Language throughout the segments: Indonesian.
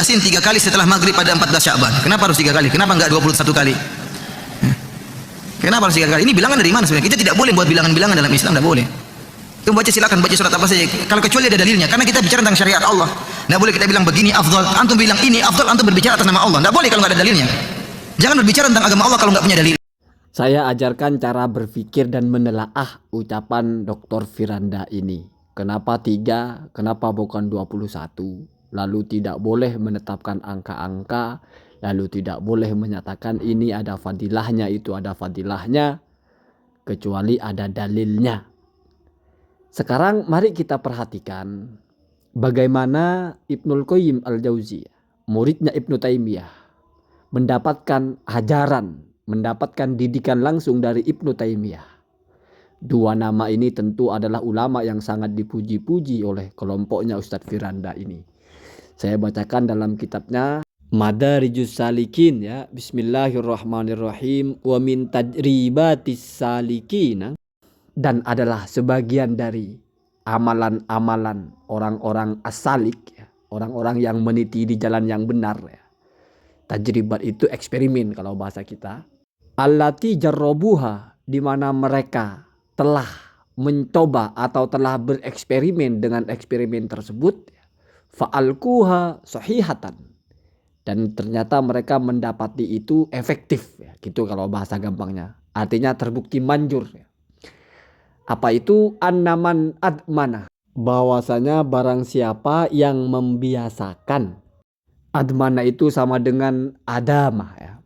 Yasin 3 kali setelah maghrib pada 14 Sya'ban. Kenapa harus 3 kali? Kenapa enggak 21 kali? Kenapa harus 3 kali? Ini bilangan dari mana sebenarnya? Kita tidak boleh buat bilangan-bilangan dalam Islam, tidak boleh. Itu baca, silakan baca surat apa saja. Kalau kecuali ada dalilnya, karena kita bicara tentang syariat Allah. Tidak boleh kita bilang begini afdal, antum bilang ini afdal, antum berbicara atas nama Allah. Tidak boleh kalau nggak ada dalilnya. Jangan berbicara tentang agama Allah kalau nggak punya dalil. Saya ajarkan cara berpikir dan menelaah ucapan Dr. Firanda ini. Kenapa 3? Kenapa bukan 21? Lalu tidak boleh menetapkan angka-angka, lalu tidak boleh menyatakan ini ada fadilahnya, itu ada fadilahnya, kecuali ada dalilnya. Sekarang mari kita perhatikan bagaimana Ibnul Qayyim Al-Jauziyah, muridnya Ibnu Taimiyah, mendapatkan ajaran, mendapatkan didikan langsung dari Ibnu Taimiyah. Dua nama ini tentu adalah ulama yang sangat dipuji-puji oleh kelompoknya Ustadz Firanda ini. Saya bacakan dalam kitabnya Madarijus Salikin ya. Bismillahirrahmanirrahim. Wa min tajribatis salikin, dan adalah sebagian dari amalan-amalan orang-orang as-salik ya, orang-orang yang meniti di jalan yang benar ya. Tajribat itu eksperimen kalau bahasa kita. Allati jarrobuha, di mana mereka telah mencoba atau telah bereksperimen dengan eksperimen tersebut. Fa'alkuha sahihatan, dan ternyata mereka mendapati itu efektif ya, gitu kalau bahasa gampangnya. Artinya terbukti manjur ya. Apa itu? Annaman admana, bahwasanya barang siapa yang membiasakan. Admana itu sama dengan adama ya,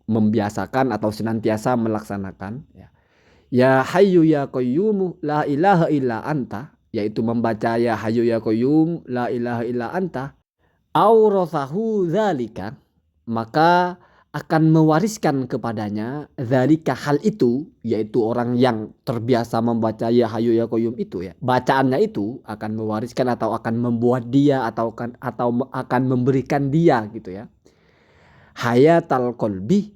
membiasakan atau senantiasa melaksanakan ya. Ya hayyu ya qayyum la ilaha illa anta, yaitu membaca ya hayyu ya qayyum la ilaha illa anta, aurathahu dzalika, maka akan mewariskan kepadanya dzalika, hal itu, yaitu orang yang terbiasa membaca ya hayyu ya qayyum itu ya, bacaannya itu akan mewariskan atau akan membuat dia atau akan memberikan dia gitu ya, hayatal qalbi,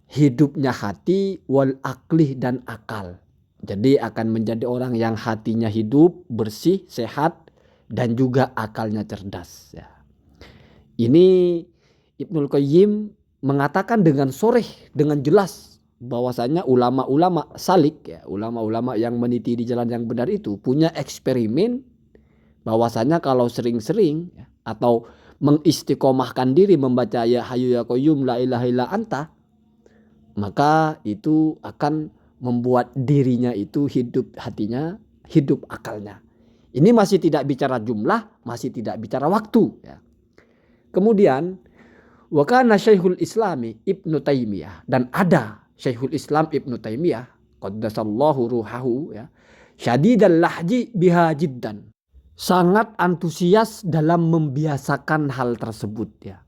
hidupnya hati, wal aklih, dan akal. Jadi akan menjadi orang yang hatinya hidup, bersih, sehat, dan juga akalnya cerdas ya. Ini Ibnul Qayyim mengatakan dengan soreh, dengan jelas, bahwasanya ulama-ulama salik ya, ulama-ulama yang meniti di jalan yang benar itu punya eksperimen bahwasanya kalau sering-sering ya, atau mengistiqomahkan diri membaca ya hayyu ya qayyum la ilaha illa anta, maka itu akan membuat dirinya itu hidup hatinya, hidup akalnya. Ini masih tidak bicara jumlah, masih tidak bicara waktu ya. Kemudian wa kana Syekhul Islami Ibnu Taimiyah, dan ada Syekhul Islam Ibnu Taimiyah qaddasallahu ruhahu ya, syadidal lahji biha jiddan, sangat antusias dalam membiasakan hal tersebut ya,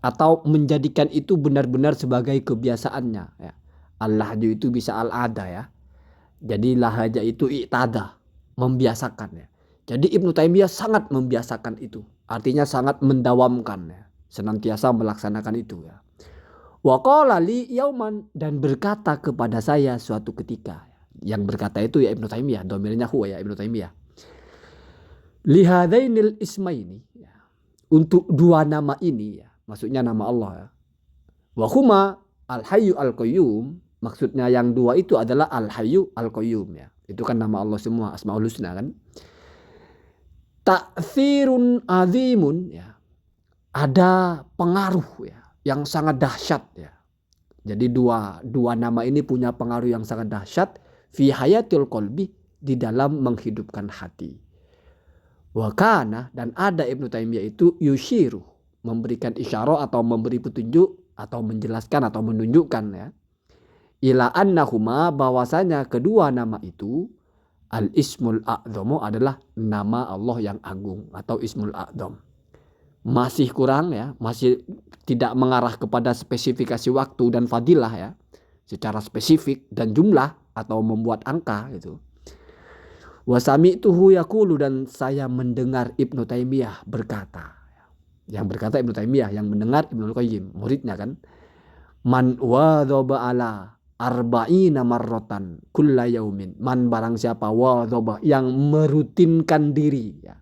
atau menjadikan itu benar-benar sebagai kebiasaannya ya. Al-lahju itu bisa al-ada ya. Jadi lahaja itu i'tada, membiasakan ya. Jadi Ibnu Taimiyah sangat membiasakan itu. Artinya sangat mendawamkan ya, senantiasa melaksanakan itu ya. Wa qala li yauman, dan berkata kepada saya suatu ketika. Yang berkata itu ya Ibnu Taimiyah, domirnya huwa ya Ibnu Taimiyah. Lihadainil ismaini ya, untuk dua nama ini ya, maksudnya nama Allah ya. Wa huma al-hayyu al-qayyum, maksudnya yang dua itu adalah al-hayyu al-qayyum ya. Itu kan nama Allah semua, asmaul husna kan. Ta'thirun azimun ya, ada pengaruh ya yang sangat dahsyat ya. Jadi dua nama ini punya pengaruh yang sangat dahsyat fi hayatil qalbi, di dalam menghidupkan hati. Wa kana, dan ada Ibnu Taimiyah itu yushiru, memberikan isyarah atau memberi petunjuk atau menjelaskan atau menunjukkan ya, ila annahuma, bahwasanya kedua nama itu al-ismul a'dhamu, adalah nama Allah yang agung atau ismul a'dham. Masih kurang ya, masih tidak mengarah kepada spesifikasi waktu dan fadilah ya, secara spesifik dan jumlah atau membuat angka gitu. Wa sami'tuhu yaqulu, dan saya mendengar Ibnu Taimiyah berkata. Yang berkata Ibnu Taimiyah, yang mendengar Ibnul Qayyim, muridnya kan. Man wadhaba ala arba'ina marratan kulla yaumin, man barang siapa wadhaba, yang merutinkan diri ya,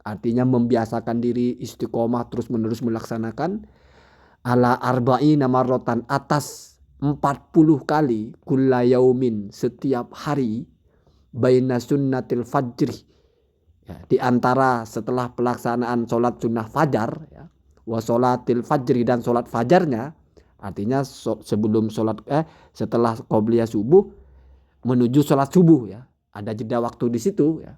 artinya membiasakan diri istiqomah terus menerus melaksanakan ala arba'ina marrotan atas 40 kali kulla yaumin setiap hari baina sunnatil fajri ya, di antara setelah pelaksanaan sholat sunnah fajar ya, wa sholatil fajri dan sholat fajarnya, artinya sebelum sholat setelah qobliyah subuh menuju sholat subuh ya, ada jeda waktu di situ ya.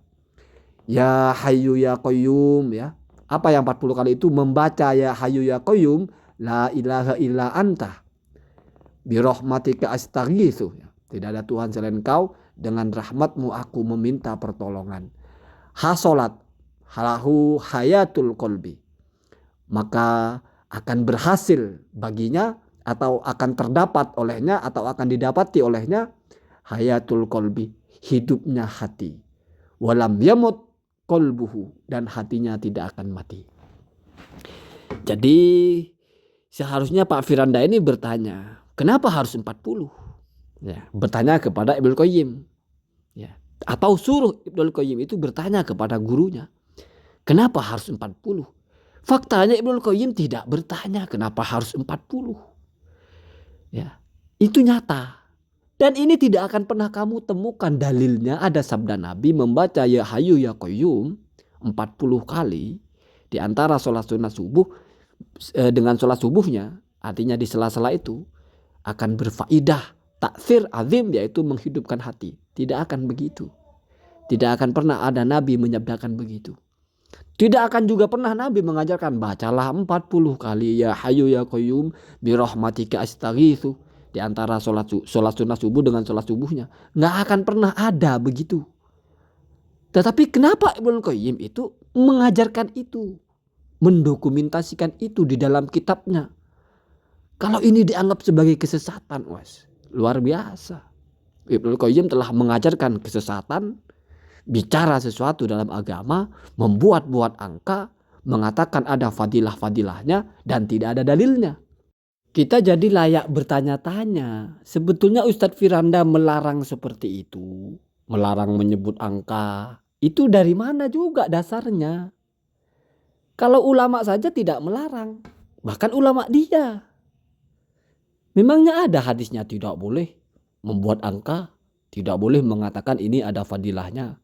Ya hayyu ya qayyum ya. Apa yang 40 kali itu? Membaca ya hayyu ya qayyum la ilaha illa anta birahmatika astaghitsu ya. Tidak ada Tuhan selain Kau, dengan rahmatmu aku meminta pertolongan. Hasolat halahu hayatul qalbi, maka akan berhasil baginya atau akan terdapat olehnya atau akan didapati olehnya hayatul qalbi, hidupnya hati. Walam yamut qalbuhu, dan hatinya tidak akan mati. Jadi seharusnya Pak Firanda ini bertanya, kenapa harus 40? Ya, bertanya kepada Ibnul Qayyim. Ya, atau suruh Ibnul Qayyim itu bertanya kepada gurunya, kenapa harus 40? Faktanya Ibnul Qayyim tidak bertanya kenapa harus 40. Ya, itu nyata. Dan ini tidak akan pernah kamu temukan dalilnya ada sabda Nabi membaca ya hayyu ya qayyum 40 kali di antara sholat sunnah subuh dengan sholat subuhnya, artinya di sela-sela itu akan berfaidah taksir azim, yaitu menghidupkan hati. Tidak akan begitu. Tidak akan pernah ada Nabi menyabdakan begitu. Tidak akan juga pernah Nabi mengajarkan bacalah 40 kali ya hayyu ya qayyum birahmatika astaghitsu di antara sholat sunnah subuh dengan sholat subuhnya. Nggak akan pernah ada begitu. Tetapi kenapa Ibnul Qayyim itu mengajarkan itu, mendokumentasikan itu di dalam kitabnya? Kalau ini dianggap sebagai kesesatan, luar biasa. Ibnul Qayyim telah mengajarkan kesesatan, bicara sesuatu dalam agama, membuat-buat angka, mengatakan ada fadilah-fadilahnya dan tidak ada dalilnya. Kita jadi layak bertanya-tanya, sebetulnya Ustadz Firanda melarang seperti itu, melarang menyebut angka, itu dari mana juga dasarnya? Kalau ulama saja tidak melarang, bahkan ulama dia. Memangnya ada hadisnya tidak boleh membuat angka, tidak boleh mengatakan ini ada fadilahnya?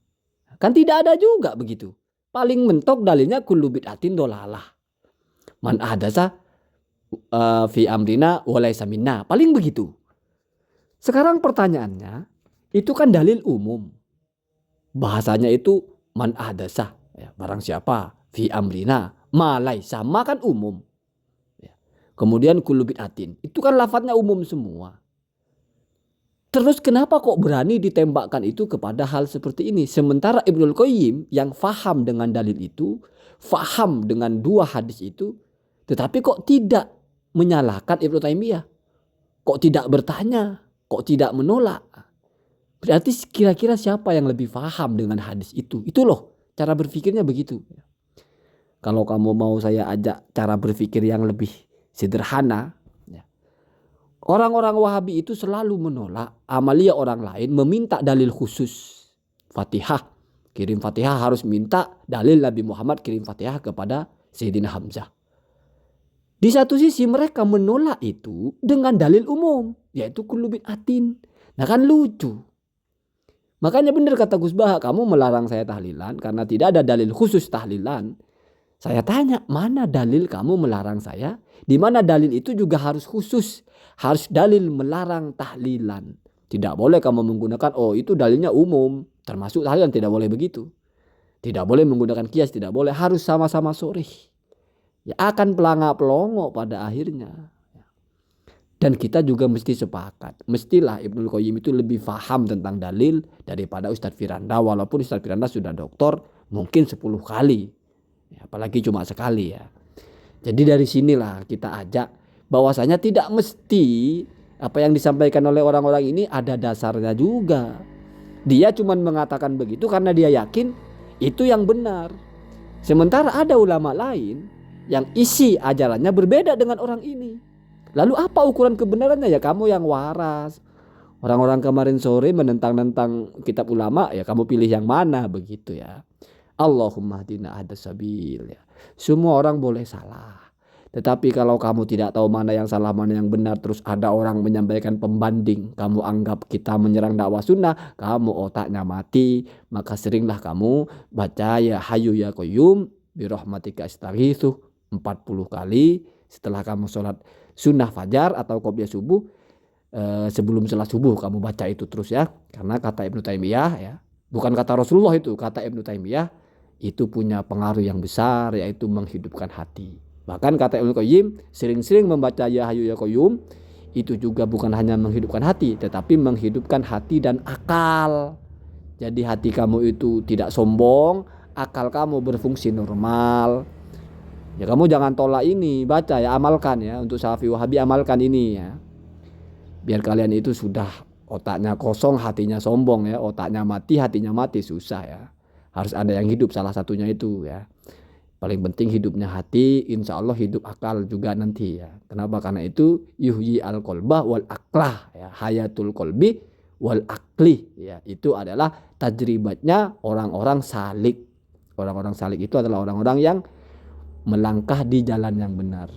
Kan tidak ada juga begitu. Paling mentok dalilnya kullu bid'atin dolalah. Man ahdasa fi amrina walaysa minna, paling begitu. Sekarang pertanyaannya, itu kan dalil umum. Bahasanya itu man ahdasa, ya, barang siapa fi amrina ma laisa, ma kan umum. Ya. Kemudian kullu bid'atin, itu kan lafadznya umum semua. Terus kenapa kok berani ditembakkan itu kepada hal seperti ini? Sementara Ibnul Qayyim yang faham dengan dalil itu, faham dengan dua hadis itu, tetapi kok tidak menyalahkan Ibnu Taimiyah, kok tidak bertanya, kok tidak menolak. Berarti kira-kira siapa yang lebih paham dengan hadis itu? Itu loh cara berpikirnya begitu. Kalau kamu mau saya ajak cara berpikir yang lebih sederhana, ya. Orang-orang Wahabi itu selalu menolak amalia orang lain meminta dalil khusus. Fatihah, kirim Fatihah harus minta dalil Nabi Muhammad kirim Fatihah kepada Sayyidina Hamzah. Di satu sisi mereka menolak itu dengan dalil umum, yaitu kullu bid'atin. Nah kan lucu. Makanya benar kata Gus Baha, kamu melarang saya tahlilan karena tidak ada dalil khusus tahlilan. Saya tanya, mana dalil kamu melarang saya? Di mana dalil itu juga harus khusus. Harus dalil melarang tahlilan. Tidak boleh kamu menggunakan, oh itu dalilnya umum. Termasuk tahlilan, tidak boleh begitu. Tidak boleh menggunakan kias, tidak boleh. Harus sama-sama sorih. Ya akan pelangak-pelongo pada akhirnya. Dan kita juga mesti sepakat. Mestilah Ibnul Qayyim itu lebih paham tentang dalil daripada Ustadz Firanda. Walaupun Ustadz Firanda sudah doktor mungkin 10 kali. Ya, apalagi cuma sekali ya. Jadi dari sinilah kita ajak bahwasanya tidak mesti apa yang disampaikan oleh orang-orang ini ada dasarnya juga. Dia cuma mengatakan begitu karena dia yakin itu yang benar. Sementara ada ulama lain yang isi ajarannya berbeda dengan orang ini. Lalu apa ukuran kebenarannya? Ya kamu yang waras. Orang-orang kemarin sore menentang-nentang kitab ulama, ya kamu pilih yang mana begitu ya. Allahumma hdina ahdas sabil ya. Semua orang boleh salah. Tetapi kalau kamu tidak tahu mana yang salah, mana yang benar, terus ada orang menyampaikan pembanding, kamu anggap kita menyerang dakwah sunnah, kamu otaknya mati, maka seringlah kamu baca ya Hayyu ya Qayyum birahmatika astaghitsu 40 kali setelah kamu sholat sunnah fajar atau qobliyah subuh. Sebelum sholat subuh kamu baca itu terus ya, karena kata Ibnu Taimiyah ya, bukan kata Rasulullah, itu kata Ibnu Taimiyah, itu punya pengaruh yang besar, yaitu menghidupkan hati. Bahkan kata Ibnu Qayyim, sering-sering membaca ya Hayyu ya Qayyum itu juga bukan hanya menghidupkan hati, tetapi menghidupkan hati dan akal. Jadi hati kamu itu tidak sombong, akal kamu berfungsi normal. Ya kamu jangan tolak ini, baca ya, amalkan ya, untuk Salafi Wahabi amalkan ini ya. Biar kalian itu sudah otaknya kosong, hatinya sombong ya, otaknya mati, hatinya mati, susah ya. Harus ada yang hidup, salah satunya itu ya. Paling penting hidupnya hati, insya Allah hidup akal juga nanti ya. Kenapa? Karena itu yuhyi al qalbah wal aklah ya, hayatul qalbi wal akli ya. Itu adalah tajribatnya orang-orang salik. Orang-orang salik itu adalah orang-orang yang melangkah di jalan yang benar.